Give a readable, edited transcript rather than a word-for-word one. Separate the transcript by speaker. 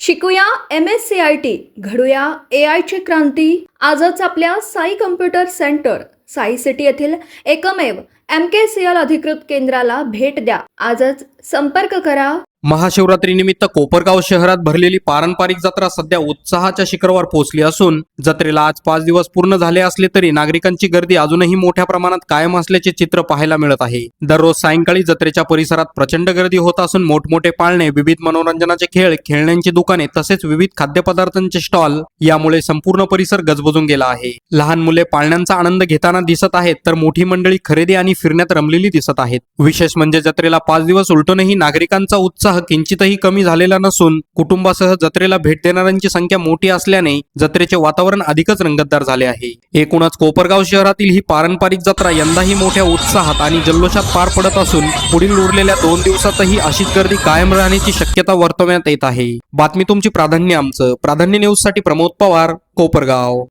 Speaker 1: शिकूया MSCIT, घडूया AI ची क्रांती. आजच आपल्या Sai computer centre Sai city येथील एकमेव MKCL अधिकृत केंद्राला भेट द्या. आजच संपर्क करा.
Speaker 2: महाशिवरात्रीनिमित्त कोपरगाव शहरात भरलेली पारंपरिक जत्रा सध्या उत्साहाच्या शिखरावर पोहोचली असून जत्रेला आज 5 दिवस पूर्ण झाले असले तरी नागरिकांची गर्दी अजूनही मोठ्या प्रमाणात कायम असल्याचे चित्र पाहायला मिळत आहे. दररोज सायंकाळी जत्रेच्या परिसरात प्रचंड गर्दी होत असून मोठमोठे पाळणे, विविध मनोरंजनाचे खेळ, खेळण्यांची दुकाने तसेच विविध खाद्यपदार्थांचे स्टॉल यामुळे संपूर्ण परिसर गजबजून गेला आहे. लहान मुले पाळण्यांचा आनंद घेताना दिसत आहेत तर मोठी मंडळी खरेदी आणि फिरण्यात रमलेली दिसत आहेत. विशेष म्हणजे जत्रेला 5 दिवस उलटूनही नागरिकांचा उत्साह किंचितही कमी झालेला नसून कुटुंबासह जत्रेला भेट देणाऱ्यांची संख्या मोठी असल्याने जत्रेचे वातावरण अधिकच रंगतदार झाले आहे. एकूणच कोपरगाव शहरातील ही पारंपरिक जत्रा यंदाही मोठ्या उत्साहात आणि जल्लोषात पार पडत असून पुढील उरलेल्या 2 दिवसातही अशीच गर्दी कायम राहण्याची शक्यता वर्तवण्यात येत आहे. बातमी तुमची, प्राधान्य आमचं. प्राधान्य न्यूज साठी प्रमोद पवार, कोपरगाव.